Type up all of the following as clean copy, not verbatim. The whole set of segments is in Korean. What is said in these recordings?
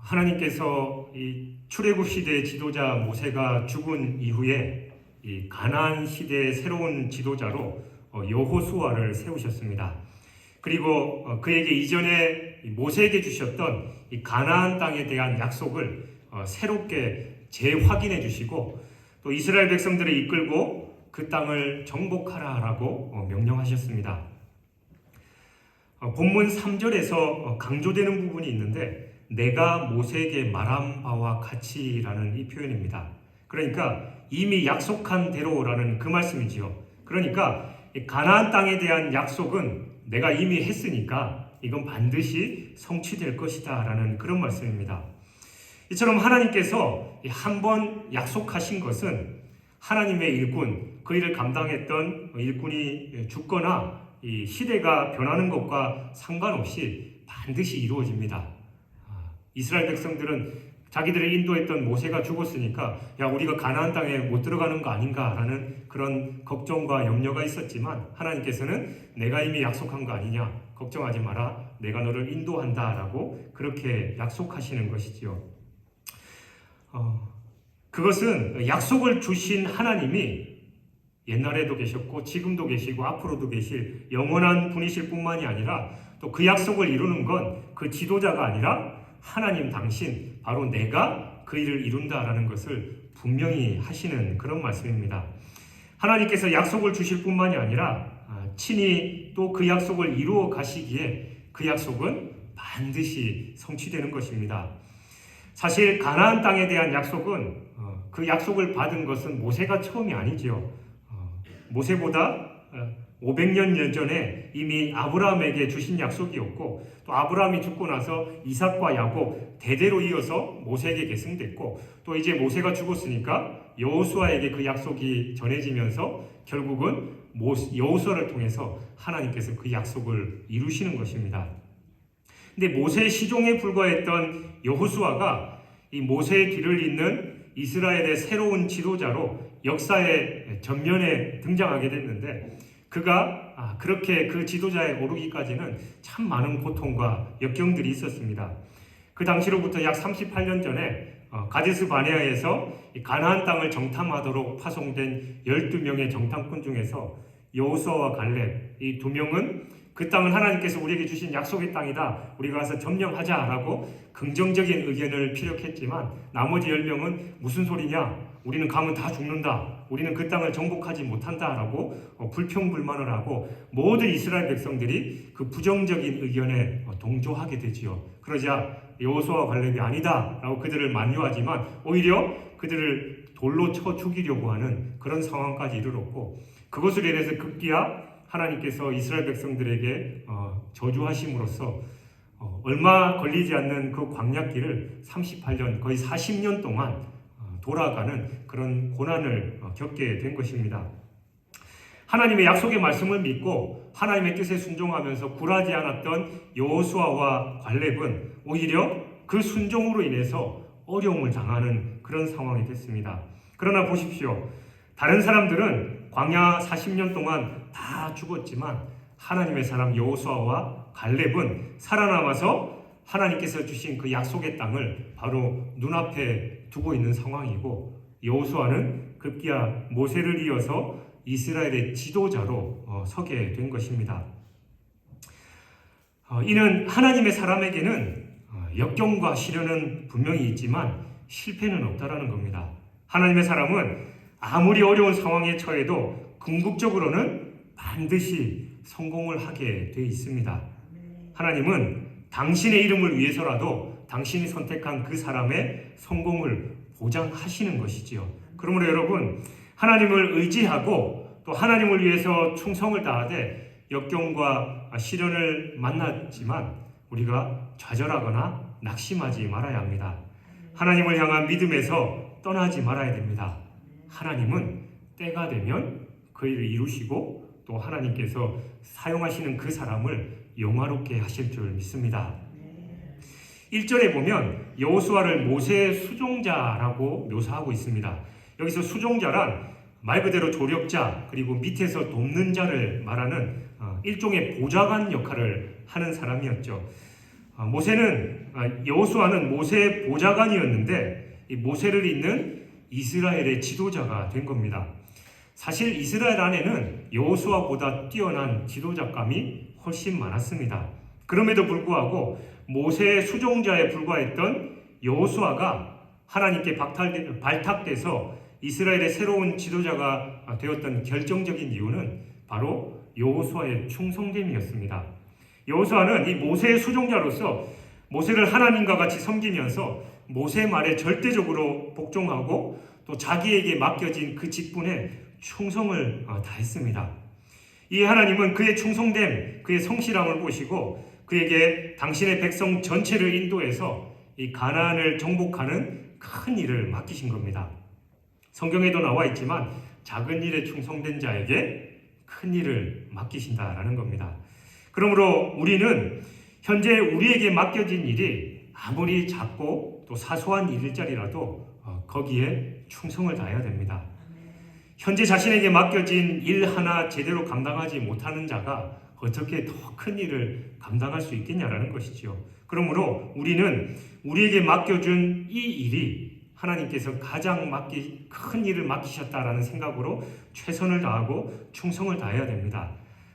하나님께서 이 출애굽 시대의 지도자 모세가 죽은 이후에 이 가나안 시대의 새로운 지도자로 여호수아를 세우셨습니다. 그리고 그에게 이전에 모세에게 주셨던 이 가나안 땅에 대한 약속을 새롭게 재확인해 주시고 또 이스라엘 백성들을 이끌고 그 땅을 정복하라라고 명령하셨습니다. 본문 3절에서 강조되는 부분이 있는데 내가 모세에게 말한 바와 같이라는 이 표현입니다. 그러니까 이미 약속한 대로라는 그 말씀이지요. 그러니까 가나안 땅에 대한 약속은 내가 이미 했으니까 이건 반드시 성취될 것이다 라는 그런 말씀입니다. 이처럼 하나님께서 한 번 약속하신 것은 하나님의 일꾼, 그 일을 감당했던 일꾼이 죽거나 이 시대가 변하는 것과 상관없이 반드시 이루어집니다. 이스라엘 백성들은 자기들을 인도했던 모세가 죽었으니까 야 우리가 가나안 땅에 못 들어가는 거 아닌가라는 그런 걱정과 염려가 있었지만 하나님께서는 내가 이미 약속한 거 아니냐 걱정하지 마라 내가 너를 인도한다라고 그렇게 약속하시는 것이지요. 그것은 약속을 주신 하나님이 옛날에도 계셨고 지금도 계시고 앞으로도 계실 영원한 분이실 뿐만이 아니라 또 그 약속을 이루는 건 그 지도자가 아니라 하나님 당신 바로 내가 그 일을 이룬다라는 것을 분명히 하시는 그런 말씀입니다. 하나님께서 약속을 주실 뿐만이 아니라 친히 또 그 약속을 이루어 가시기에 그 약속은 반드시 성취되는 것입니다. 사실 가나안 땅에 대한 약속은 그 약속을 받은 것은 모세가 처음이 아니지요. 모세보다 500년 전에 이미 아브라함에게 주신 약속이었고 또 아브라함이 죽고 나서 이삭과 야곱 대대로 이어서 모세에게 계승됐고 또 이제 모세가 죽었으니까 여호수아에게 그 약속이 전해지면서 결국은 여호수아를 통해서 하나님께서 그 약속을 이루시는 것입니다. 근데 모세의 시종에 불과했던 여호수아가 이 모세의 뒤를 잇는 이스라엘의 새로운 지도자로 역사의 전면에 등장하게 됐는데 그가 그렇게 그 지도자에 오르기까지는 참 많은 고통과 역경들이 있었습니다. 그 당시로부터 약 38년 전에 가데스 바네아에서 가나안 땅을 정탐하도록 파송된 12명의 정탐꾼 중에서 여호수아와 갈렙 이 두 명은 그 땅은 하나님께서 우리에게 주신 약속의 땅이다. 우리가 가서 점령하자라고 긍정적인 의견을 피력했지만 나머지 10명은 무슨 소리냐? 우리는 가면 다 죽는다. 우리는 그 땅을 정복하지 못한다라고 불평불만을 하고 모든 이스라엘 백성들이 그 부정적인 의견에 동조하게 되지요. 그러자 여호수아와 갈렙이 아니다라고 그들을 만류하지만 오히려 그들을 돌로 쳐 죽이려고 하는 그런 상황까지 이르렀고 그것을 인해서 급기야 하나님께서 이스라엘 백성들에게 저주하심으로써 얼마 걸리지 않는 그 광야길을 38년 거의 40년 동안 돌아가는 그런 고난을 겪게 된 것입니다. 하나님의 약속의 말씀을 믿고 하나님의 뜻에 순종하면서 굴하지 않았던 여호수아와 갈렙은 오히려 그 순종으로 인해서 어려움을 당하는 그런 상황이 됐습니다. 그러나 보십시오. 다른 사람들은 광야 40년 동안 다 죽었지만 하나님의 사람 여호수아와 갈렙은 살아남아서 하나님께서 주신 그 약속의 땅을 바로 눈앞에 두고 있는 상황이고 여호수아는 급기야 모세를 이어서 이스라엘의 지도자로 서게 된 것입니다. 이는 하나님의 사람에게는 역경과 시련은 분명히 있지만 실패는 없다라는 겁니다. 하나님의 사람은 아무리 어려운 상황에 처해도 궁극적으로는 반드시 성공을 하게 돼 있습니다. 하나님은 당신의 이름을 위해서라도 당신이 선택한 그 사람의 성공을 보장하시는 것이지요. 그러므로 여러분 하나님을 의지하고 또 하나님을 위해서 충성을 다하되 역경과 시련을 만났지만 우리가 좌절하거나 낙심하지 말아야 합니다. 하나님을 향한 믿음에서 떠나지 말아야 됩니다. 하나님은 때가 되면 그 일을 이루시고 또 하나님께서 사용하시는 그 사람을 영화롭게 하실 줄 믿습니다. 1절에 보면 여호수아를 모세의 수종자라고 묘사하고 있습니다. 여기서 수종자란 말 그대로 조력자 그리고 밑에서 돕는 자를 말하는 일종의 보좌관 역할을 하는 사람이었죠. 여호수아는 모세의 보좌관이었는데 이 모세를 잇는 이스라엘의 지도자가 된 겁니다. 사실 이스라엘 안에는 여호수아보다 뛰어난 지도자감이 훨씬 많았습니다. 그럼에도 불구하고 모세의 수종자에 불과했던 여호수아가 하나님께 발탁돼서 이스라엘의 새로운 지도자가 되었던 결정적인 이유는 바로 여호수아의 충성됨이었습니다. 여호수아는 이 모세의 수종자로서 모세를 하나님과 같이 섬기면서 모세의 말에 절대적으로 복종하고 또 자기에게 맡겨진 그 직분에 충성을 다했습니다. 이 하나님은 그의 충성됨, 그의 성실함을 보시고 그에게 당신의 백성 전체를 인도해서 이 가나안을 정복하는 큰 일을 맡기신 겁니다. 성경에도 나와 있지만 작은 일에 충성된 자에게 큰 일을 맡기신다라는 겁니다. 그러므로 우리는 현재 우리에게 맡겨진 일이 아무리 작고 또 사소한 일일짜리라도 거기에 충성을 다해야 됩니다. 현재 자신에게 맡겨진 일 하나 제대로 감당하지 못하는 자가 어떻게 더 큰 일을 감당할 수 있겠냐라는 것이죠. 그러므로 우리는 우리에게 맡겨준 이 일이 하나님께서 가장 큰 일을 맡기셨다라는 생각으로 최선을 다하고 충성을 다해야 됩니다.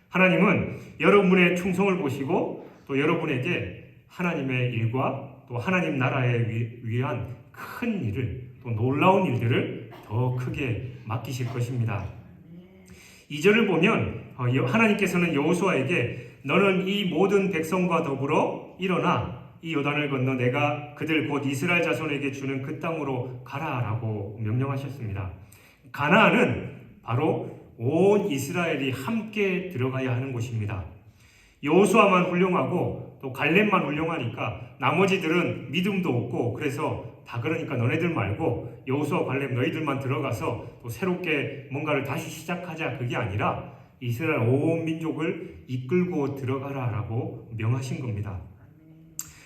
하나님은 여러분의 충성을 보시고 또 여러분에게 하나님의 일과 또 하나님 나라에 위한 큰 일을 또 놀라운 일들을 더 크게 맡기실 것입니다. 2절을 보면 하나님께서는 여호수아에게 너는 이 모든 백성과 더불어 일어나 이 요단을 건너 내가 그들 곧 이스라엘 자손에게 주는 그 땅으로 가라라고 명령하셨습니다. 가나안은 바로 온 이스라엘이 함께 들어가야 하는 곳입니다. 여호수아만 훌륭하고 또 갈렙만 훌륭하니까 나머지들은 믿음도 없고 그래서 다 그러니까 너네들 말고 여호수아 갈렙 너희들만 들어가서 또 새롭게 뭔가를 다시 시작하자 그게 아니라 이스라엘 온 민족을 이끌고 들어가라라고 명하신 겁니다.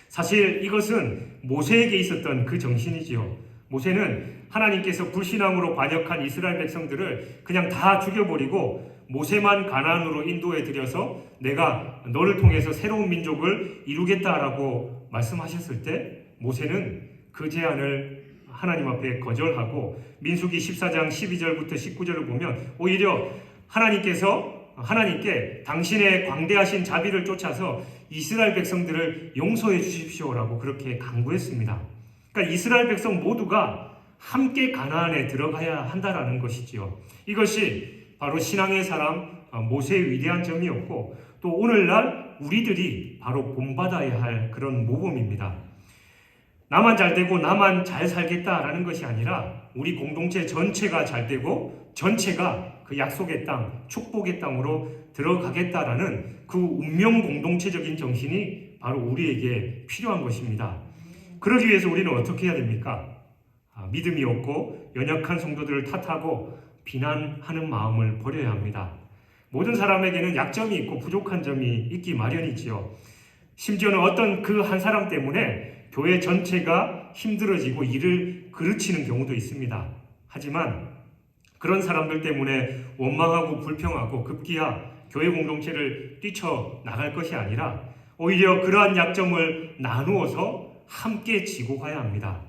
사실 이것은 모세에게 있었던 그 정신이지요. 모세는 하나님께서 불신앙으로 반역한 이스라엘 백성들을 그냥 다 죽여버리고 모세만 가나안으로 인도해 드려서 내가 너를 통해서 새로운 민족을 이루겠다라고 말씀하셨을 때 모세는 그 제안을 하나님 앞에 거절하고 민수기 14장 12절부터 19절을 보면 오히려 하나님께 당신의 광대하신 자비를 쫓아서 이스라엘 백성들을 용서해 주십시오라고 그렇게 간구했습니다. 그러니까 이스라엘 백성 모두가 함께 가나안에 들어가야 한다라는 것이지요. 이것이 바로 신앙의 사람 모세의 위대한 점이었고 또 오늘날 우리들이 바로 본받아야 할 그런 모범입니다. 나만 잘 되고 나만 잘 살겠다라는 것이 아니라 우리 공동체 전체가 잘 되고 전체가 그 약속의 땅, 축복의 땅으로 들어가겠다라는 그 운명 공동체적인 정신이 바로 우리에게 필요한 것입니다. 그러기 위해서 우리는 어떻게 해야 됩니까? 믿음이 없고 연약한 성도들을 탓하고 비난하는 마음을 버려야 합니다. 모든 사람에게는 약점이 있고 부족한 점이 있기 마련이지요. 심지어는 어떤 그 한 사람 때문에 교회 전체가 힘들어지고 일을 그르치는 경우도 있습니다. 하지만 그런 사람들 때문에 원망하고 불평하고 급기야 교회 공동체를 뛰쳐나갈 것이 아니라 오히려 그러한 약점을 나누어서 함께 지고 가야 합니다.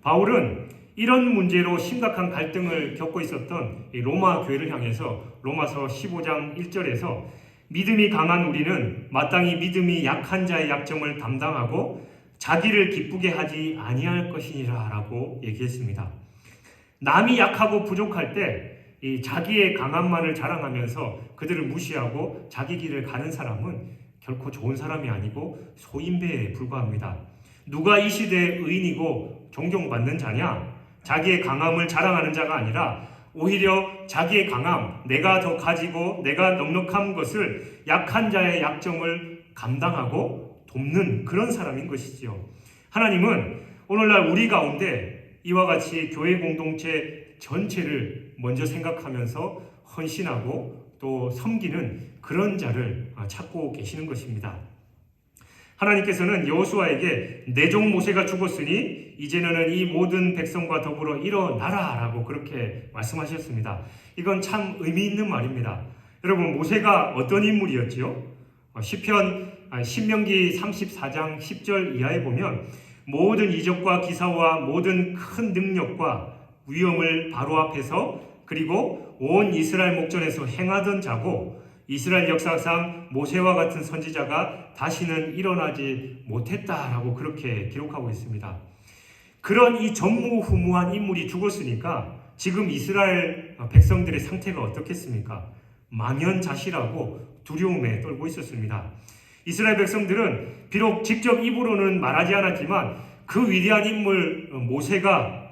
바울은 이런 문제로 심각한 갈등을 겪고 있었던 로마 교회를 향해서 로마서 15장 1절에서 믿음이 강한 우리는 마땅히 믿음이 약한 자의 약점을 담당하고 자기를 기쁘게 하지 아니할 것이니라 라고 얘기했습니다. 남이 약하고 부족할 때 이 자기의 강함만을 자랑하면서 그들을 무시하고 자기 길을 가는 사람은 결코 좋은 사람이 아니고 소인배에 불과합니다. 누가 이 시대의 의인이고 존경받는 자냐? 자기의 강함을 자랑하는 자가 아니라 오히려 자기의 강함, 내가 더 가지고 내가 넉넉한 것을 약한 자의 약점을 감당하고 돕는 그런 사람인 것이지요. 하나님은 오늘날 우리 가운데 이와 같이 교회 공동체 전체를 먼저 생각하면서 헌신하고 또 섬기는 그런 자를 찾고 계시는 것입니다. 하나님께서는 여호수아에게 내 종 모세가 죽었으니 이제 너는 이 모든 백성과 더불어 일어나라 라고 그렇게 말씀하셨습니다. 이건 참 의미 있는 말입니다. 여러분 모세가 어떤 인물이었지요? 시편 신명기 34장 10절 이하에 보면 모든 이적과 기사와 모든 큰 능력과 위엄을 바로 앞에서 그리고 온 이스라엘 목전에서 행하던 자고 이스라엘 역사상 모세와 같은 선지자가 다시는 일어나지 못했다라고 그렇게 기록하고 있습니다. 그런 이 전무후무한 인물이 죽었으니까 지금 이스라엘 백성들의 상태가 어떻겠습니까? 망연자실하고 두려움에 떨고 있었습니다. 이스라엘 백성들은 비록 직접 입으로는 말하지 않았지만 그 위대한 인물 모세가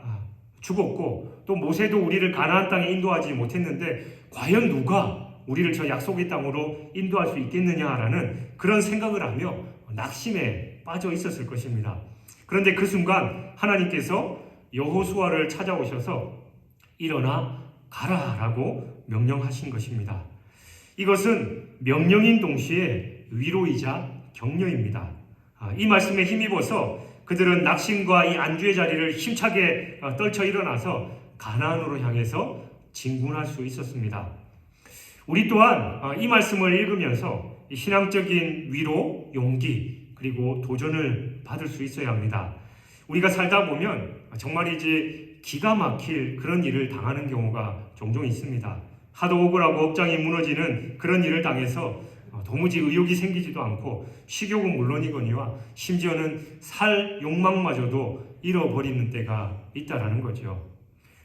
죽었고 또 모세도 우리를 가나안 땅에 인도하지 못했는데 과연 누가 우리를 저 약속의 땅으로 인도할 수 있겠느냐라는 그런 생각을 하며 낙심에 빠져 있었을 것입니다. 그런데 그 순간 하나님께서 여호수아를 찾아오셔서 일어나 가라라고 명령하신 것입니다. 이것은 명령인 동시에 위로이자 격려입니다. 이 말씀에 힘입어서 그들은 낙심과 이 안주의 자리를 힘차게 떨쳐 일어나서 가나안으로 향해서 진군할 수 있었습니다. 우리 또한 이 말씀을 읽으면서 신앙적인 위로, 용기, 그리고 도전을 받을 수 있어야 합니다. 우리가 살다 보면 정말이지 기가 막힐 그런 일을 당하는 경우가 종종 있습니다. 하도 억울하고 억장이 무너지는 그런 일을 당해서 도무지 의욕이 생기지도 않고 식욕은 물론이거니와 심지어는 살 욕망마저도 잃어버리는 때가 있다라는 거죠.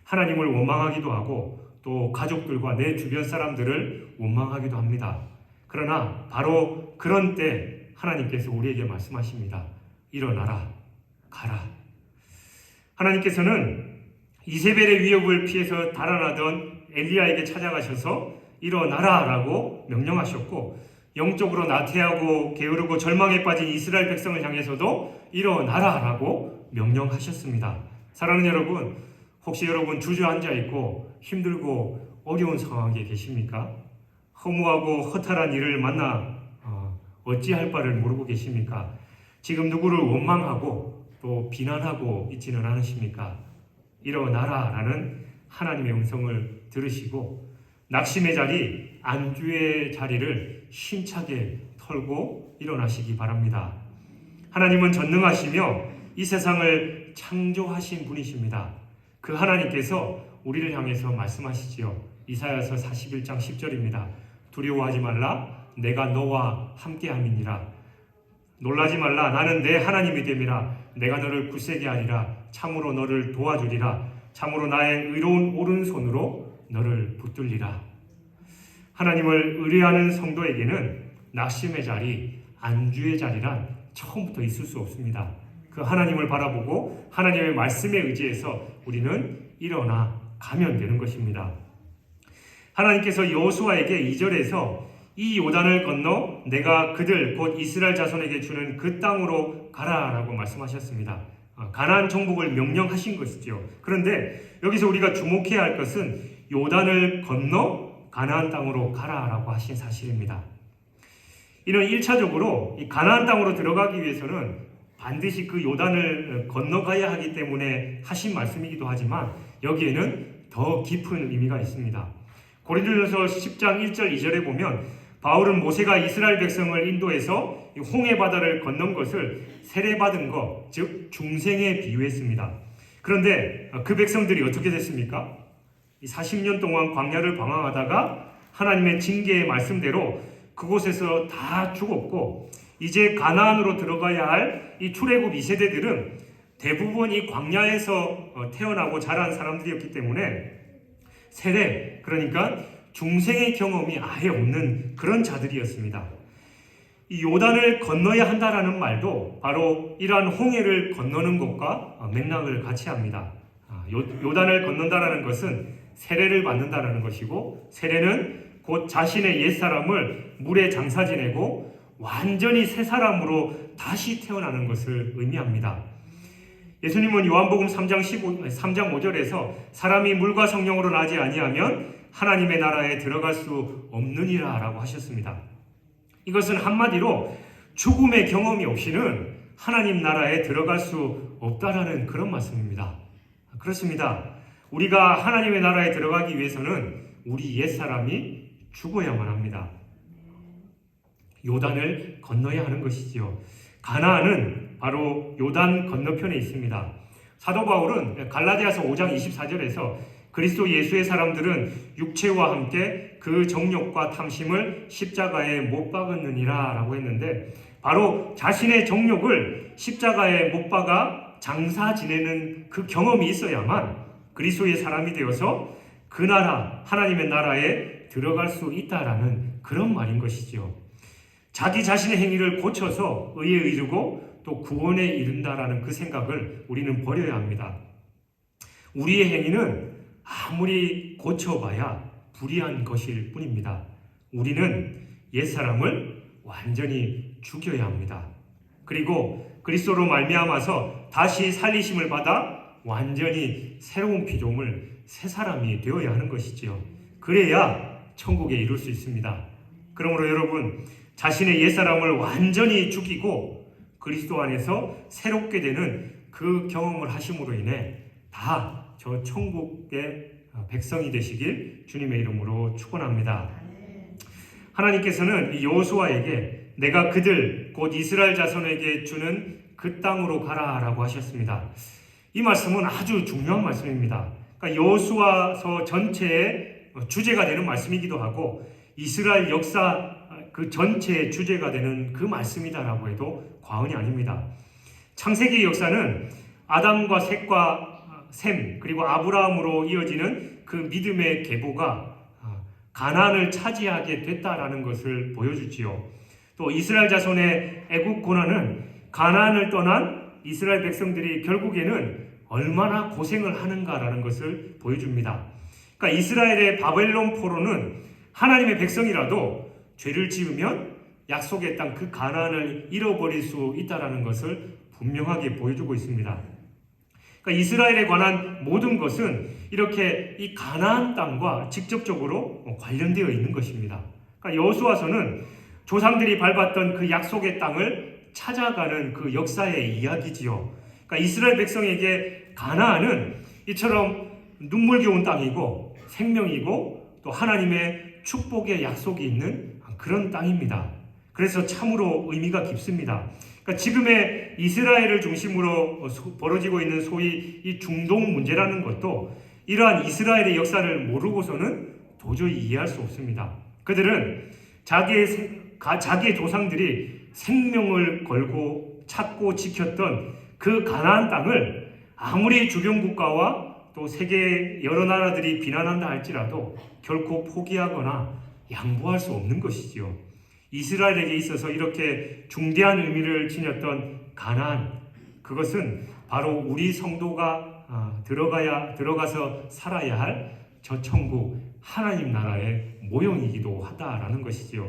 하나님을 원망하기도 하고 또 가족들과 내 주변 사람들을 원망하기도 합니다. 그러나 바로 그런 때 하나님께서 우리에게 말씀하십니다. 일어나라, 가라. 하나님께서는 이세벨의 위협을 피해서 달아나던 엘리야에게 찾아가셔서 일어나라라고 명령하셨고 영적으로 나태하고 게으르고 절망에 빠진 이스라엘 백성을 향해서도 일어나라라고 명령하셨습니다. 사랑하는 여러분, 혹시 여러분 주저앉아 있고 힘들고 어려운 상황에 계십니까? 허무하고 허탈한 일을 만나 어찌할 바를 모르고 계십니까? 지금 누구를 원망하고 또 비난하고 있지는 않으십니까? 일어나라라는 하나님의 음성을 들으시고 낙심의 자리, 안주의 자리를 힘차게 털고 일어나시기 바랍니다. 하나님은 전능하시며 이 세상을 창조하신 분이십니다. 그 하나님께서 우리를 향해서 말씀하시지요. 이사야서 41장 10절입니다. 두려워하지 말라, 내가 너와 함께함이니라. 놀라지 말라, 나는 내 하나님이 됨이라. 내가 너를 굳세게 하리라. 참으로 너를 도와주리라. 참으로 나의 의로운 오른손으로 너를 붙들리라. 하나님을 의뢰하는 성도에게는 낙심의 자리, 안주의 자리란 처음부터 있을 수 없습니다. 그 하나님을 바라보고 하나님의 말씀에 의지해서 우리는 일어나 가면 되는 것입니다. 하나님께서 여호수아에게 2절에서 이 요단을 건너 내가 그들 곧 이스라엘 자손에게 주는 그 땅으로 가라라고 말씀하셨습니다. 가나안 정복을 명령하신 것이죠. 그런데 여기서 우리가 주목해야 할 것은 요단을 건너 가나안 땅으로 가라라고 하신 사실입니다. 이는 1차적으로 이 가나안 땅으로 들어가기 위해서는 반드시 그 요단을 건너가야 하기 때문에 하신 말씀이기도 하지만 여기에는 더 깊은 의미가 있습니다. 고린도전서 10장 1절 2절에 보면 바울은 모세가 이스라엘 백성을 인도해서 홍해 바다를 건넌 것을 세례받은 것, 즉 중생에 비유했습니다. 그런데 그 백성들이 어떻게 됐습니까? 40년 동안 광야를 방황하다가 하나님의 징계의 말씀대로 그곳에서 다 죽었고 이제 가나안으로 들어가야 할 이 출애굽 2세대들은 대부분 이 광야에서 태어나고 자란 사람들이었기 때문에 세례, 그러니까 중생의 경험이 아예 없는 그런 자들이었습니다. 이 요단을 건너야 한다라는 말도 바로 이러한 홍해를 건너는 것과 맥락을 같이 합니다. 요단을 건넌다라는 것은 세례를 받는다라는 것이고 세례는 곧 자신의 옛사람을 물에 장사 지내고 완전히 새 사람으로 다시 태어나는 것을 의미합니다. 예수님은 요한복음 3장 5절에서 사람이 물과 성령으로 나지 아니하면 하나님의 나라에 들어갈 수 없느니라 라고 하셨습니다. 이것은 한마디로 죽음의 경험이 없이는 하나님 나라에 들어갈 수 없다라는 그런 말씀입니다. 그렇습니다. 우리가 하나님의 나라에 들어가기 위해서는 우리 옛사람이 죽어야만 합니다. 요단을 건너야 하는 것이지요. 가나안은 바로 요단 건너편에 있습니다. 사도 바울은 갈라디아서 5장 24절에서 그리스도 예수의 사람들은 육체와 함께 그 정욕과 탐심을 십자가에 못 박았느니라 라고 했는데, 바로 자신의 정욕을 십자가에 못 박아 장사 지내는 그 경험이 있어야만 그리스도의 사람이 되어서 그 나라, 하나님의 나라에 들어갈 수 있다라는 그런 말인 것이죠. 자기 자신의 행위를 고쳐서 의에 이르고 또 구원에 이른다라는 그 생각을 우리는 버려야 합니다. 우리의 행위는 아무리 고쳐봐야 불의한 것일 뿐입니다. 우리는 옛사람을 완전히 죽여야 합니다. 그리고 그리스도로 말미암아서 다시 살리심을 받아 완전히 새로운 피조물, 새 사람이 되어야 하는 것이지요. 그래야 천국에 이룰 수 있습니다. 그러므로 여러분, 자신의 옛사람을 완전히 죽이고 그리스도 안에서 새롭게 되는 그 경험을 하심으로 인해 다 저 천국의 백성이 되시길 주님의 이름으로 축원합니다. 하나님께서는 여호수아에게 내가 그들 곧 이스라엘 자손에게 주는 그 땅으로 가라라고 하셨습니다. 이 말씀은 아주 중요한 말씀입니다. 그러니까 여호수아서 전체의 주제가 되는 말씀이기도 하고 이스라엘 역사 그 전체의 주제가 되는 그 말씀이다라고 해도 과언이 아닙니다. 창세기 역사는 아담과 셋과 셈 그리고 아브라함으로 이어지는 그 믿음의 계보가 가나안을 차지하게 됐다라는 것을 보여주지요. 또 이스라엘 자손의 애국 고난은 가나안을 떠난 이스라엘 백성들이 결국에는 얼마나 고생을 하는가라는 것을 보여줍니다. 그러니까 이스라엘의 바벨론 포로는 하나님의 백성이라도 죄를 지으면 약속의 땅 그 가나안을 잃어버릴 수 있다라는 것을 분명하게 보여주고 있습니다. 그러니까 이스라엘에 관한 모든 것은 이렇게 이 가나안 땅과 직접적으로 관련되어 있는 것입니다. 그러니까 여호수아서는 조상들이 밟았던 그 약속의 땅을 찾아가는 그 역사의 이야기지요. 그러니까 이스라엘 백성에게 가나안은 이처럼 눈물겨운 땅이고 생명이고 또 하나님의 축복의 약속이 있는 그런 땅입니다. 그래서 참으로 의미가 깊습니다. 그러니까 지금의 이스라엘을 중심으로 벌어지고 있는 소위 이 중동 문제라는 것도 이러한 이스라엘의 역사를 모르고서는 도저히 이해할 수 없습니다. 그들은 자기의 조상들이 생명을 걸고 찾고 지켰던 그 가나안 땅을 아무리 주변 국가와 또 세계 여러 나라들이 비난한다 할지라도 결코 포기하거나 양보할 수 없는 것이지요. 이스라엘에게 있어서 이렇게 중대한 의미를 지녔던 가나안, 그것은 바로 우리 성도가 들어가서 살아야 할 저 천국 하나님 나라의 모형이기도 하다라는 것이지요.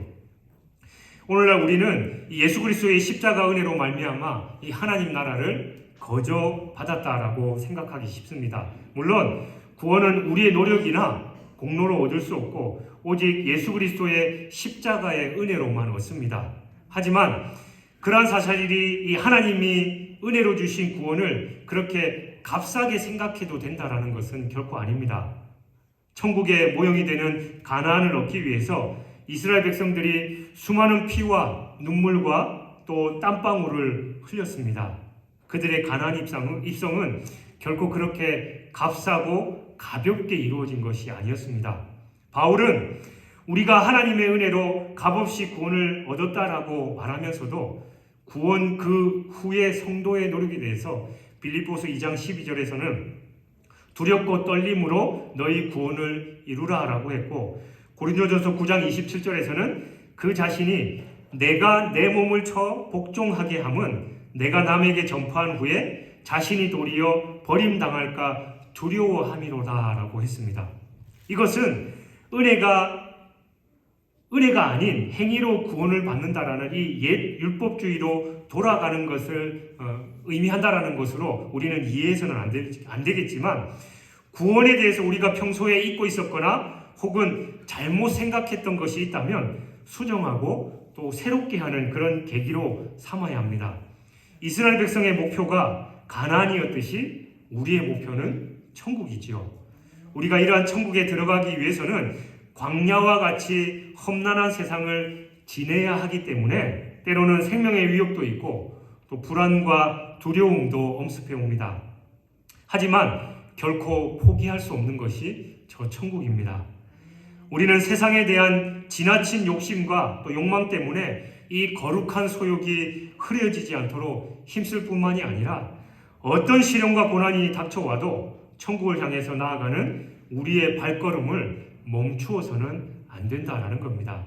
오늘날 우리는 예수 그리스도의 십자가 은혜로 말미암아 이 하나님 나라를 거저 받았다라고 생각하기 쉽습니다. 물론 구원은 우리의 노력이나 공로로 얻을 수 없고 오직 예수 그리스도의 십자가의 은혜로만 얻습니다. 하지만 그러한 사실이 이 하나님이 은혜로 주신 구원을 그렇게 값싸게 생각해도 된다라는 것은 결코 아닙니다. 천국의 모형이 되는 가나안을 얻기 위해서 이스라엘 백성들이 수많은 피와 눈물과 또 땀방울을 흘렸습니다. 그들의 가나안 입성은 결코 그렇게 값싸고 가볍게 이루어진 것이 아니었습니다. 바울은 우리가 하나님의 은혜로 값없이 구원을 얻었다라고 말하면서도 구원 그 후의 성도의 노력에 대해서 빌립보서 2장 12절에서는 두렵고 떨림으로 너희 구원을 이루라라고 했고, 고린도전서 9장 27절에서는 그 자신이 내가 내 몸을 쳐 복종하게 함은 내가 남에게 전파한 후에 자신이 도리어 버림당할까 두려워함이로다라고 했습니다. 이것은 은혜가 아닌 행위로 구원을 받는다라는 이 옛 율법주의로 돌아가는 것을 의미한다라는 것으로 우리는 이해해서는 안 되겠지만, 구원에 대해서 우리가 평소에 잊고 있었거나 혹은 잘못 생각했던 것이 있다면 수정하고 또 새롭게 하는 그런 계기로 삼아야 합니다. 이스라엘 백성의 목표가 가나안이었듯이 우리의 목표는 천국이지요. 우리가 이러한 천국에 들어가기 위해서는 광야와 같이 험난한 세상을 지내야 하기 때문에 때로는 생명의 위협도 있고 또 불안과 두려움도 엄습해 옵니다. 하지만 결코 포기할 수 없는 것이 저 천국입니다. 우리는 세상에 대한 지나친 욕심과 또 욕망 때문에 이 거룩한 소욕이 흐려지지 않도록 힘쓸 뿐만이 아니라 어떤 시련과 고난이 닥쳐와도 천국을 향해서 나아가는 우리의 발걸음을 멈추어서는 안 된다라는 겁니다.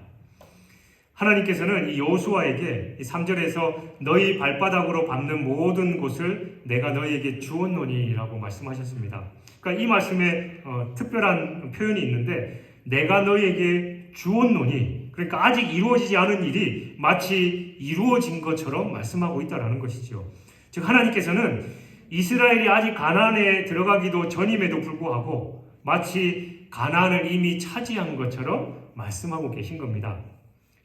하나님께서는 이 여호수아에게 3절에서 너희 발바닥으로 밟는 모든 곳을 내가 너희에게 주었노니라고 말씀하셨습니다. 그러니까 이 말씀에 특별한 표현이 있는데 내가 너희에게 주었노니, 그러니까 아직 이루어지지 않은 일이 마치 이루어진 것처럼 말씀하고 있다는 것이죠. 즉 하나님께서는 이스라엘이 아직 가나안에 들어가기도 전임에도 불구하고 마치 가나안을 이미 차지한 것처럼 말씀하고 계신 겁니다.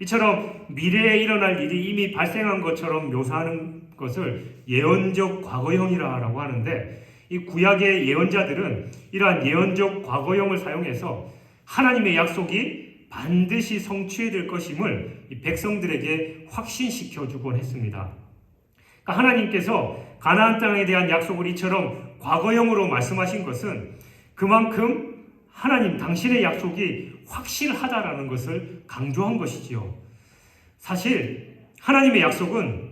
이처럼 미래에 일어날 일이 이미 발생한 것처럼 묘사하는 것을 예언적 과거형이라고 하는데, 이 구약의 예언자들은 이러한 예언적 과거형을 사용해서 하나님의 약속이 반드시 성취될 것임을 이 백성들에게 확신시켜 주곤 했습니다. 그러니까 하나님께서 가나안 땅에 대한 약속을 이처럼 과거형으로 말씀하신 것은 그만큼 하나님 당신의 약속이 확실하다라는 것을 강조한 것이지요. 사실 하나님의 약속은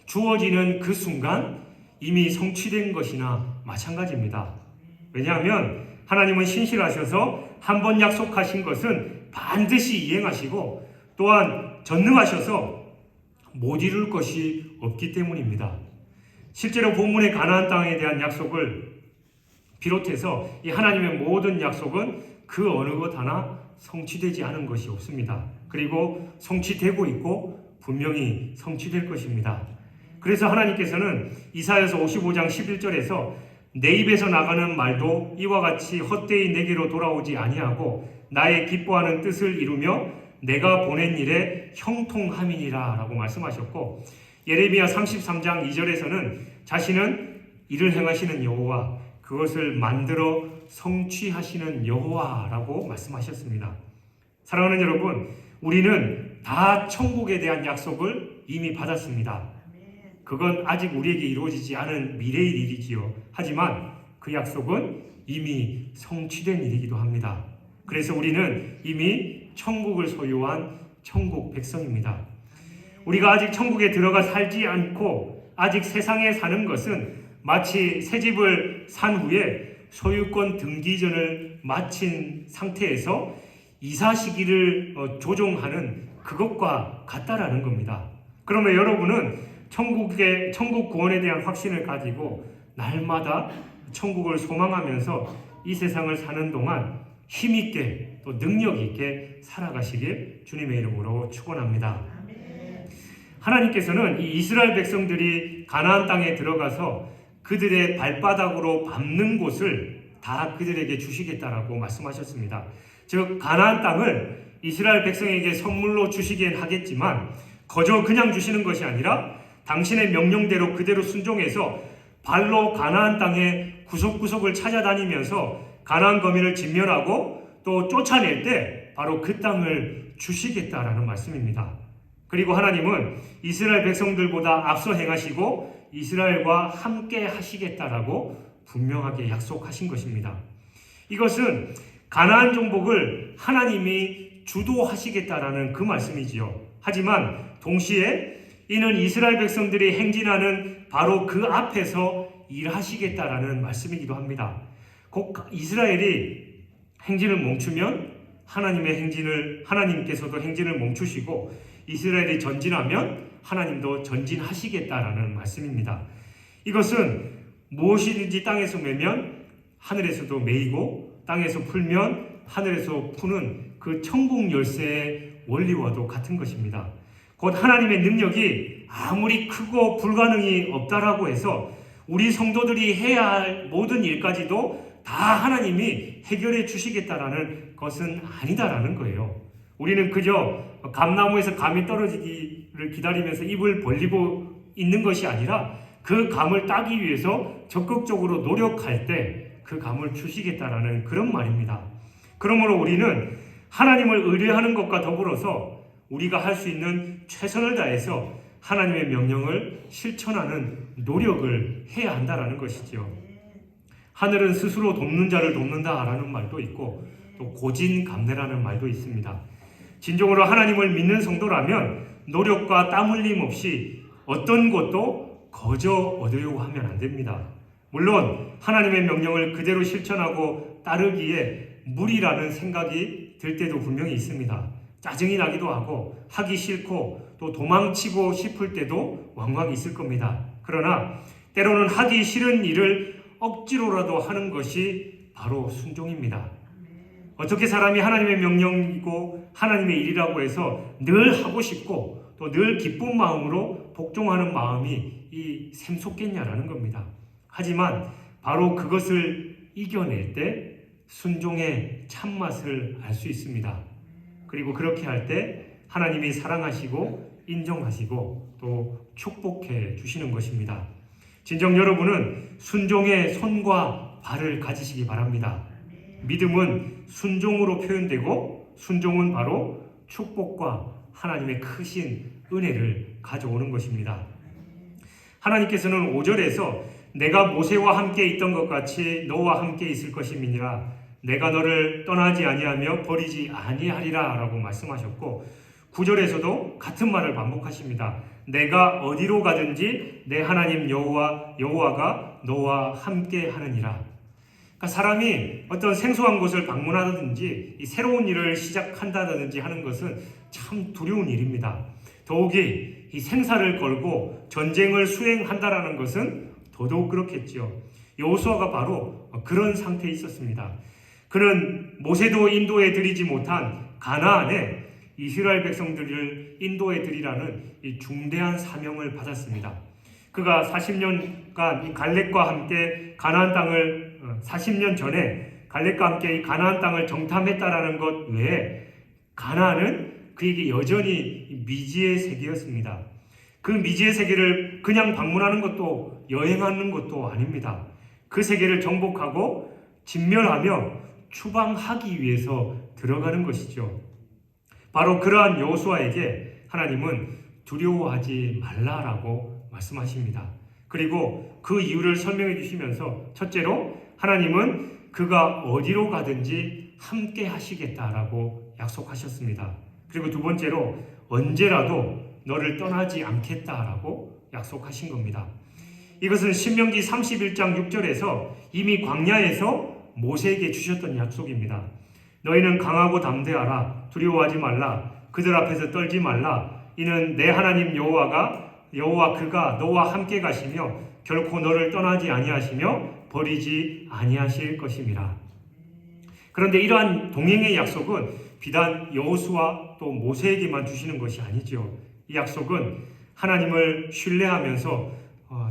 주어지는 그 순간 이미 성취된 것이나 마찬가지입니다. 왜냐하면 하나님은 신실하셔서 한 번 약속하신 것은 반드시 이행하시고 또한 전능하셔서 못 이룰 것이 없기 때문입니다. 실제로 본문의 가나안 땅에 대한 약속을 비롯해서 이 하나님의 모든 약속은 그 어느 것 하나 성취되지 않은 것이 없습니다. 그리고 성취되고 있고 분명히 성취될 것입니다. 그래서 하나님께서는 이사야서 55장 11절에서 내 입에서 나가는 말도 이와 같이 헛되이 내게로 돌아오지 아니하고 나의 기뻐하는 뜻을 이루며 내가 보낸 일에 형통함이니라 라고 말씀하셨고, 예레미야 33장 2절에서는 자신은 이를 행하시는 여호와, 그것을 만들어 성취하시는 여호와라고 말씀하셨습니다. 사랑하는 여러분, 우리는 다 천국에 대한 약속을 이미 받았습니다. 그건 아직 우리에게 이루어지지 않은 미래의 일이지요. 하지만 그 약속은 이미 성취된 일이기도 합니다. 그래서 우리는 이미 천국을 소유한 천국 백성입니다. 우리가 아직 천국에 들어가 살지 않고 아직 세상에 사는 것은 마치 새 집을 산 후에 소유권 등기전을 마친 상태에서 이사 시기를 조정하는 그것과 같다라는 겁니다. 그러면 여러분은 천국 구원에 대한 확신을 가지고 날마다 천국을 소망하면서 이 세상을 사는 동안 힘있게 또 능력있게 살아가시길 주님의 이름으로 축원합니다. 하나님께서는 이 이스라엘 백성들이 가나안 땅에 들어가서 그들의 발바닥으로 밟는 곳을 다 그들에게 주시겠다라고 말씀하셨습니다. 즉 가나안 땅을 이스라엘 백성에게 선물로 주시긴 하겠지만 거저 그냥 주시는 것이 아니라 당신의 명령대로 그대로 순종해서 발로 가나안 땅의 구석구석을 찾아다니면서 가나안 거민을 진멸하고 또 쫓아낼 때 바로 그 땅을 주시겠다라는 말씀입니다. 그리고 하나님은 이스라엘 백성들보다 앞서 행하시고 이스라엘과 함께 하시겠다라고 분명하게 약속하신 것입니다. 이것은 가나안 정복을 하나님이 주도하시겠다라는 그 말씀이지요. 하지만 동시에 이는 이스라엘 백성들이 행진하는 바로 그 앞에서 일하시겠다라는 말씀이기도 합니다. 곧 이스라엘이 행진을 멈추면 하나님께서도 행진을 멈추시고 이스라엘이 전진하면 하나님도 전진하시겠다라는 말씀입니다. 이것은 무엇이든지 땅에서 매면 하늘에서도 매이고 땅에서 풀면 하늘에서 푸는 그 천국 열쇠의 원리와도 같은 것입니다. 곧 하나님의 능력이 아무리 크고 불가능이 없다라고 해서 우리 성도들이 해야 할 모든 일까지도 다 하나님이 해결해 주시겠다라는 것은 아니다라는 거예요. 우리는 그저 감나무에서 감이 떨어지기를 기다리면서 입을 벌리고 있는 것이 아니라 그 감을 따기 위해서 적극적으로 노력할 때 그 감을 주시겠다라는 그런 말입니다. 그러므로 우리는 하나님을 의뢰하는 것과 더불어서 우리가 할 수 있는 최선을 다해서 하나님의 명령을 실천하는 노력을 해야 한다라는 것이죠. 하늘은 스스로 돕는 자를 돕는다라는 말도 있고 또 고진감래라는 말도 있습니다. 진정으로 하나님을 믿는 성도라면 노력과 땀 흘림 없이 어떤 것도 거저 얻으려고 하면 안 됩니다. 물론 하나님의 명령을 그대로 실천하고 따르기에 무리라는 생각이 들 때도 분명히 있습니다. 짜증이 나기도 하고 하기 싫고 또 도망치고 싶을 때도 왕왕 있을 겁니다. 그러나 때로는 하기 싫은 일을 억지로라도 하는 것이 바로 순종입니다. 어떻게 사람이 하나님의 명령이고 하나님의 일이라고 해서 늘 하고 싶고 또 늘 기쁜 마음으로 복종하는 마음이 샘솟겠냐라는 겁니다. 하지만 바로 그것을 이겨낼 때 순종의 참맛을 알 수 있습니다. 그리고 그렇게 할 때 하나님이 사랑하시고 인정하시고 또 축복해 주시는 것입니다. 진정 여러분은 순종의 손과 발을 가지시기 바랍니다. 믿음은 순종으로 표현되고 순종은 바로 축복과 하나님의 크신 은혜를 가져오는 것입니다. 하나님께서는 5절에서 내가 모세와 함께 있던 것 같이 너와 함께 있을 것임이니라 내가 너를 떠나지 아니하며 버리지 아니하리라 라고 말씀하셨고 9절에서도 같은 말을 반복하십니다. 내가 어디로 가든지 내 하나님 여호와가 너와 함께 하느니라. 그러니까 사람이 어떤 생소한 곳을 방문하든지 새로운 일을 시작한다든지 하는 것은 참 두려운 일입니다. 더욱이 이 생사를 걸고 전쟁을 수행한다라는 것은 더더욱 그렇겠죠. 여호수아가 바로 그런 상태에 있었습니다. 그는 모세도 인도해 드리지 못한 가나안에 이스라엘 백성들을 인도해 드리라는 이 중대한 사명을 받았습니다. 그가 40년간 이 갈렙과 함께 가나안 땅을 40년 전에 갈렙과 함께 이 가나안 땅을 정탐했다라는 것 외에 가나안은 그에게 여전히 미지의 세계였습니다. 그 미지의 세계를 그냥 방문하는 것도 여행하는 것도 아닙니다. 그 세계를 정복하고 진멸하며 추방하기 위해서 들어가는 것이죠. 바로 그러한 여호수아에게 하나님은 두려워하지 말라라고 말씀하십니다. 그리고 그 이유를 설명해 주시면서 첫째로 하나님은 그가 어디로 가든지 함께 하시겠다라고 약속하셨습니다. 그리고 두 번째로 언제라도 너를 떠나지 않겠다라고 약속하신 겁니다. 이것은 신명기 31장 6절에서 이미 광야에서 모세에게 주셨던 약속입니다. 너희는 강하고 담대하라. 두려워하지 말라. 그들 앞에서 떨지 말라. 이는 내 하나님 여호와 그가 너와 함께 가시며 결코 너를 떠나지 아니하시며 버리지 아니하실 것임이라. 그런데 이러한 동행의 약속은 비단 여호수아 또 모세에게만 주시는 것이 아니죠. 이 약속은 하나님을 신뢰하면서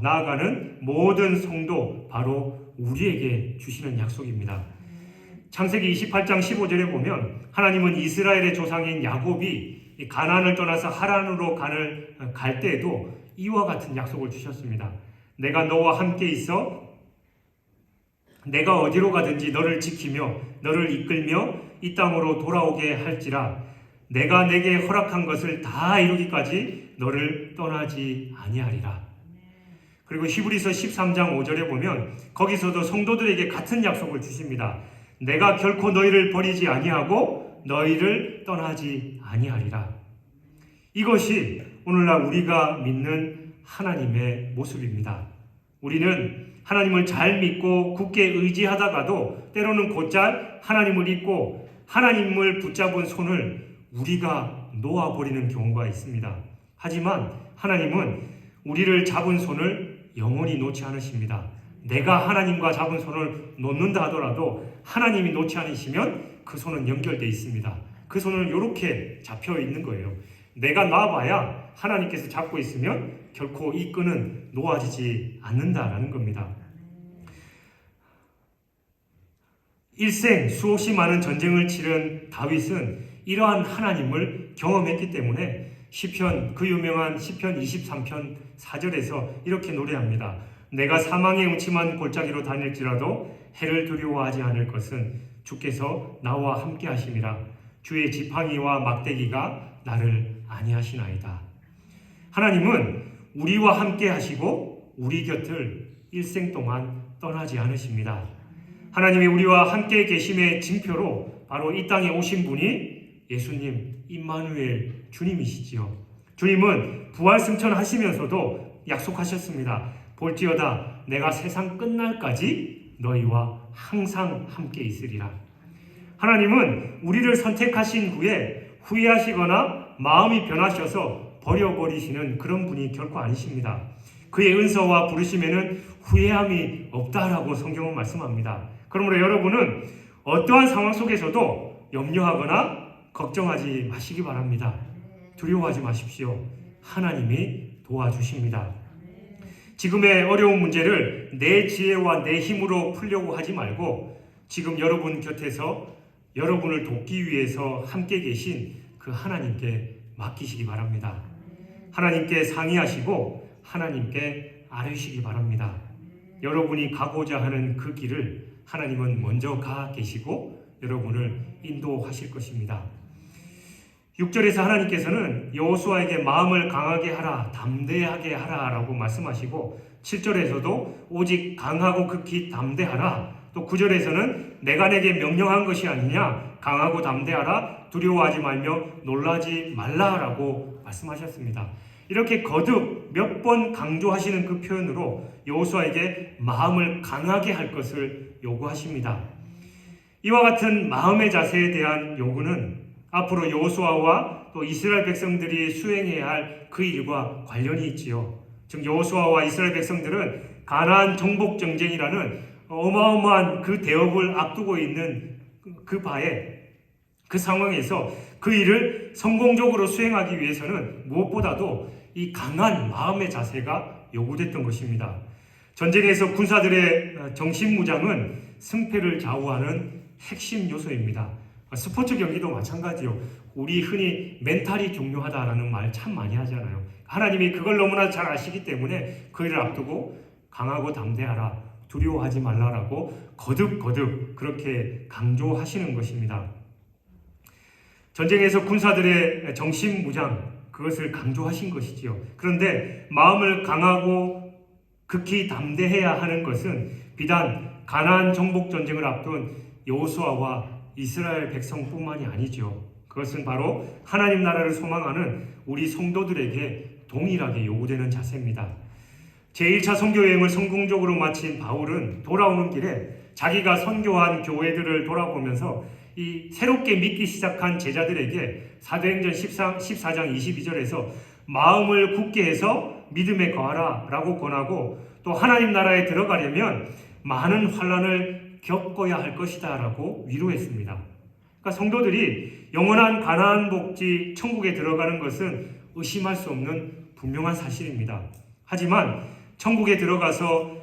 나아가는 모든 성도 바로 우리에게 주시는 약속입니다. 창세기 28장 15절에 보면 하나님은 이스라엘의 조상인 야곱이 가나안을 떠나서 하란으로 갈 때에도 이와 같은 약속을 주셨습니다. 내가 너와 함께 있어 내가 어디로 가든지 너를 지키며 너를 이끌며 이 땅으로 돌아오게 할지라 내가 내게 허락한 것을 다 이루기까지 너를 떠나지 아니하리라. 그리고 히브리서 13장 5절에 보면 거기서도 성도들에게 같은 약속을 주십니다. 내가 결코 너희를 버리지 아니하고 너희를 떠나지 아니하리라. 이것이 오늘날 우리가 믿는 하나님의 모습입니다. 우리는 하나님을 잘 믿고 굳게 의지하다가도 때로는 곧잘 하나님을 잊고 하나님을 붙잡은 손을 우리가 놓아버리는 경우가 있습니다. 하지만 하나님은 우리를 잡은 손을 영원히 놓지 않으십니다. 내가 하나님과 잡은 손을 놓는다 하더라도 하나님이 놓지 않으시면 그 손은 연결되어 있습니다. 그 손은 이렇게 잡혀 있는 거예요. 내가 놔봐야 하나님께서 잡고 있으면 결코 이 끈은 놓아지지 않는다라는 겁니다. 일생 수없이 많은 전쟁을 치른 다윗은 이러한 하나님을 경험했기 때문에 시편 그 유명한 시편 23편 4절에서 이렇게 노래합니다. 내가 사망의 음침한 골짜기로 다닐지라도 해를 두려워하지 않을 것은 주께서 나와 함께 하심이라. 주의 지팡이와 막대기가 나를 아니하시나이다. 하나님은 우리와 함께 하시고 우리 곁을 일생 동안 떠나지 않으십니다. 하나님이 우리와 함께 계심의 징표로 바로 이 땅에 오신 분이 예수님 임마누엘 주님이시지요. 주님은 부활 승천하시면서도 약속하셨습니다. 볼지어다 내가 세상 끝날까지 너희와 항상 함께 있으리라. 하나님은 우리를 선택하신 후에 후회하시거나 마음이 변하셔서 버려버리시는 그런 분이 결코 아니십니다. 그의 은서와 부르심에는 후회함이 없다라고 성경은 말씀합니다. 그러므로 여러분은 어떠한 상황 속에서도 염려하거나 걱정하지 마시기 바랍니다. 두려워하지 마십시오. 하나님이 도와주십니다. 지금의 어려운 문제를 내 지혜와 내 힘으로 풀려고 하지 말고 지금 여러분 곁에서 여러분을 돕기 위해서 함께 계신 그 하나님께 맡기시기 바랍니다. 하나님께 상의하시고 하나님께 아뢰시기 바랍니다. 여러분이 가고자 하는 그 길을 하나님은 먼저 가 계시고 여러분을 인도하실 것입니다. 6절에서 하나님께서는 여호수아에게 마음을 강하게 하라, 담대하게 하라 라고 말씀하시고 7절에서도 오직 강하고 극히 담대하라, 또 9절에서는 내가 내게 명령한 것이 아니냐, 강하고 담대하라, 두려워하지 말며 놀라지 말라라고 말씀하셨습니다. 이렇게 거듭 몇 번 강조하시는 그 표현으로 여호수아에게 마음을 강하게 할 것을 요구하십니다. 이와 같은 마음의 자세에 대한 요구는 앞으로 여호수아와 또 이스라엘 백성들이 수행해야 할 그 일과 관련이 있지요. 즉 여호수아와 이스라엘 백성들은 가나안 정복 전쟁이라는 어마어마한 그 대업을 앞두고 있는 그 상황에서 그 일을 성공적으로 수행하기 위해서는 무엇보다도 이 강한 마음의 자세가 요구됐던 것입니다. 전쟁에서 군사들의 정신무장은 승패를 좌우하는 핵심 요소입니다. 스포츠 경기도 마찬가지요. 우리 흔히 멘탈이 중요하다라는 말 참 많이 하잖아요. 하나님이 그걸 너무나 잘 아시기 때문에 그 일을 앞두고 강하고 담대하라, 두려워하지 말라라고 거듭 그렇게 강조하시는 것입니다. 전쟁에서 군사들의 정신무장, 그것을 강조하신 것이지요. 그런데 마음을 강하고 극히 담대해야 하는 것은 비단 가나안 정복 전쟁을 앞둔 여호수아와 이스라엘 백성뿐만이 아니죠. 그것은 바로 하나님 나라를 소망하는 우리 성도들에게 동일하게 요구되는 자세입니다. 제1차 선교 여행을 성공적으로 마친 바울은 돌아오는 길에 자기가 선교한 교회들을 돌아보면서 이 새롭게 믿기 시작한 제자들에게 사도행전 14장 22절에서 마음을 굳게 해서 믿음에 거하라 라고 권하고, 또 하나님 나라에 들어가려면 많은 환난을 겪어야 할 것이다 라고 위로했습니다. 그러니까 성도들이 영원한 가나안 복지 천국에 들어가는 것은 의심할 수 없는 분명한 사실입니다. 하지만 천국에 들어가서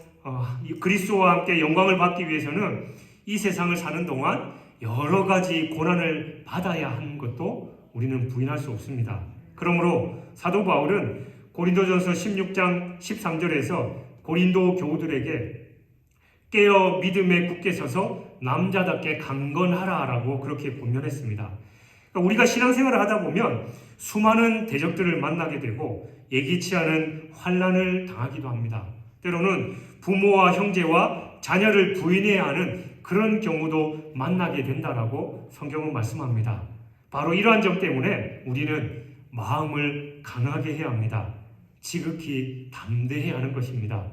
그리스도와 함께 영광을 받기 위해서는 이 세상을 사는 동안 여러 가지 고난을 받아야 하는 것도 우리는 부인할 수 없습니다. 그러므로 사도 바울은 고린도전서 16장 13절에서 고린도 교우들에게 깨어 믿음에 굳게 서서 남자답게 강건하라라고 그렇게 권면했습니다. 그러니까 우리가 신앙생활을 하다 보면 수많은 대적들을 만나게 되고 예기치 않은 환난을 당하기도 합니다. 때로는 부모와 형제와 자녀를 부인해야 하는 그런 경우도 만나게 된다라고 성경은 말씀합니다. 바로 이러한 점 때문에 우리는 마음을 강하게 해야 합니다. 지극히 담대해야 하는 것입니다.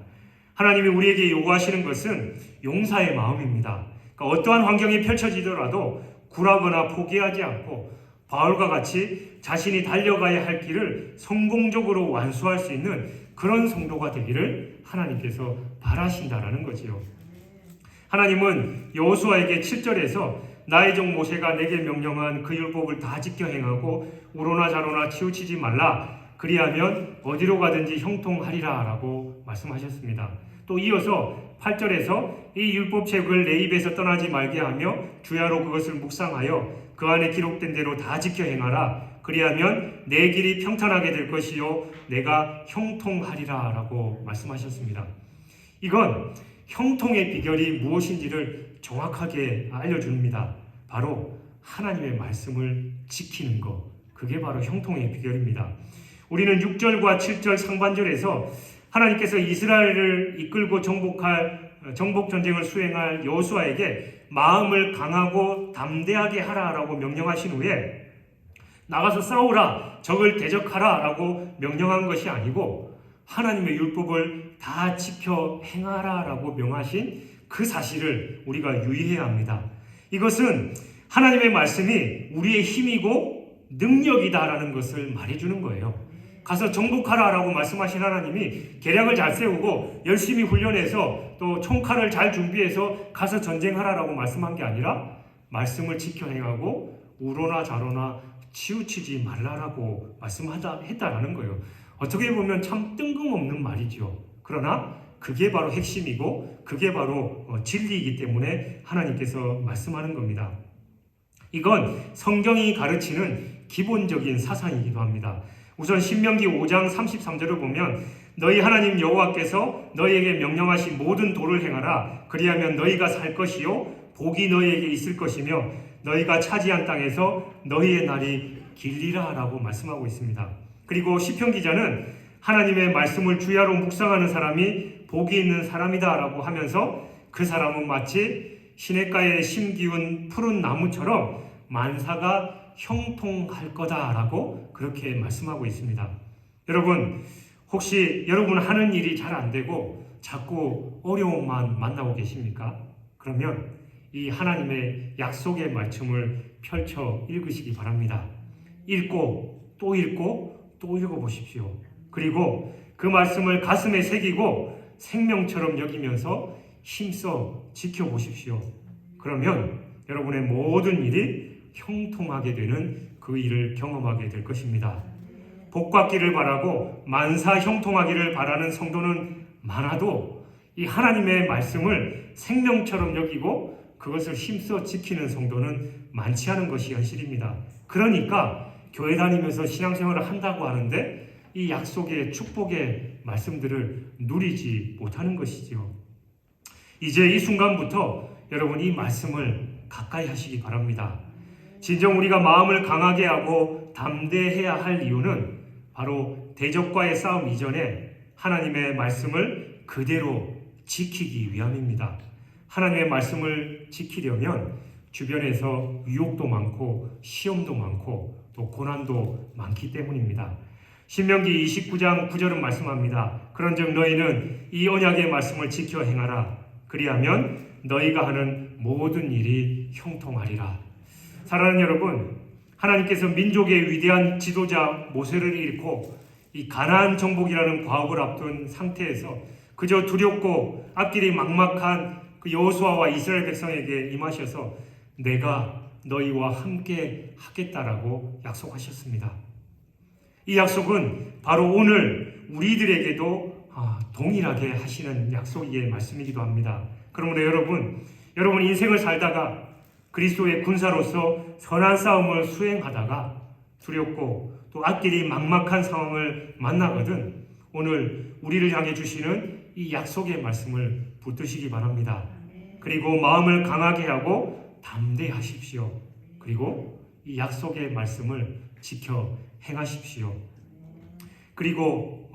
하나님이 우리에게 요구하시는 것은 용사의 마음입니다. 그러니까 어떠한 환경이 펼쳐지더라도 굴하거나 포기하지 않고 바울과 같이 자신이 달려가야 할 길을 성공적으로 완수할 수 있는 그런 성도가 되기를 하나님께서 바라신다라는 거지요. 하나님은 여호수아에게 7절에서 나의 종 모세가 내게 명령한 그 율법을 다 지켜 행하고 우로나 좌로나 치우치지 말라, 그리하면 어디로 가든지 형통하리라 라고 말씀하셨습니다. 또 이어서 8절에서 이 율법책을 내 입에서 떠나지 말게 하며 주야로 그것을 묵상하여 그 안에 기록된 대로 다 지켜 행하라, 그리하면 내 길이 평탄하게 될 것이요 내가 형통하리라 라고 말씀하셨습니다. 이건 형통의 비결이 무엇인지를 정확하게 알려줍니다. 바로 하나님의 말씀을 지키는 것, 그게 바로 형통의 비결입니다. 우리는 6절과 7절 상반절에서 하나님께서 이스라엘을 이끌고 정복 전쟁을 수행할 여호수아에게 마음을 강하고 담대하게 하라라고 명령하신 후에 나가서 싸우라, 적을 대적하라라고 명령한 것이 아니고 하나님의 율법을 다 지켜 행하라라고 명하신 그 사실을 우리가 유의해야 합니다. 이것은 하나님의 말씀이 우리의 힘이고 능력이다라는 것을 말해주는 거예요. 가서 정복하라라고 말씀하신 하나님이 계략을 잘 세우고 열심히 훈련해서 또 총칼을 잘 준비해서 가서 전쟁하라라고 말씀한 게 아니라 말씀을 지켜 행하고 우로나 좌로나 치우치지 말라라고 말씀했다라는 거예요. 어떻게 보면 참 뜬금없는 말이죠. 그러나 그게 바로 핵심이고 그게 바로 진리이기 때문에 하나님께서 말씀하는 겁니다. 이건 성경이 가르치는 기본적인 사상이기도 합니다. 우선 신명기 5장 33절을 보면 너희 하나님 여호와께서 너희에게 명령하신 모든 도를 행하라. 그리하면 너희가 살 것이요 복이 너희에게 있을 것이며 너희가 차지한 땅에서 너희의 날이 길리라 라고 말씀하고 있습니다. 그리고 시편 기자는 하나님의 말씀을 주야로 묵상하는 사람이 복이 있는 사람이다 라고 하면서 그 사람은 마치 시냇가에 심기운 푸른 나무처럼 만사가 형통할 거다라고 그렇게 말씀하고 있습니다. 여러분, 혹시 여러분 하는 일이 잘 안 되고 자꾸 어려움만 만나고 계십니까? 그러면 이 하나님의 약속의 말씀을 펼쳐 읽으시기 바랍니다. 읽고 또 읽어보십시오. 그리고 그 말씀을 가슴에 새기고 생명처럼 여기면서 힘써 지켜보십시오. 그러면 여러분의 모든 일이 형통하게 되는 그 일을 경험하게 될 것입니다. 복받기를 바라고 만사 형통하기를 바라는 성도는 많아도 이 하나님의 말씀을 생명처럼 여기고 그것을 힘써 지키는 성도는 많지 않은 것이 현실입니다. 그러니까 교회 다니면서 신앙생활을 한다고 하는데 이 약속의 축복의 말씀들을 누리지 못하는 것이죠. 이제 이 순간부터 여러분 이 말씀을 가까이 하시기 바랍니다. 진정 우리가 마음을 강하게 하고 담대해야 할 이유는 바로 대적과의 싸움 이전에 하나님의 말씀을 그대로 지키기 위함입니다. 하나님의 말씀을 지키려면 주변에서 유혹도 많고 시험도 많고 또 고난도 많기 때문입니다. 신명기 29장 9절은 말씀합니다. 그런즉 너희는 이 언약의 말씀을 지켜 행하라. 그리하면 너희가 하는 모든 일이 형통하리라. 사랑하는 여러분, 하나님께서 민족의 위대한 지도자 모세를 잃고 이 가나안 정복이라는 과업을 앞둔 상태에서 그저 두렵고 앞길이 막막한 그 여호수아와 이스라엘 백성에게 임하셔서 내가 너희와 함께 하겠다라고 약속하셨습니다. 이 약속은 바로 오늘 우리들에게도 동일하게 하시는 약속의 말씀이기도 합니다. 그러므로 여러분 인생을 살다가 그리스도의 군사로서 선한 싸움을 수행하다가 두렵고 또 앞길이 막막한 상황을 만나거든 오늘 우리를 향해 주시는 이 약속의 말씀을 붙드시기 바랍니다. 그리고 마음을 강하게 하고 담대하십시오. 그리고 이 약속의 말씀을 지켜 행하십시오. 그리고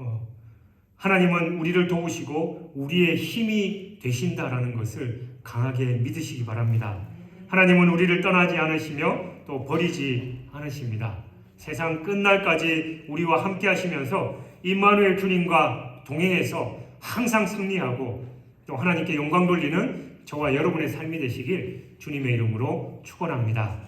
하나님은 우리를 도우시고 우리의 힘이 되신다라는 것을 강하게 믿으시기 바랍니다. 하나님은 우리를 떠나지 않으시며 또 버리지 않으십니다. 세상 끝날까지 우리와 함께 하시면서 임마누엘 주님과 동행해서 항상 승리하고 또 하나님께 영광 돌리는 저와 여러분의 삶이 되시길 주님의 이름으로 축원합니다.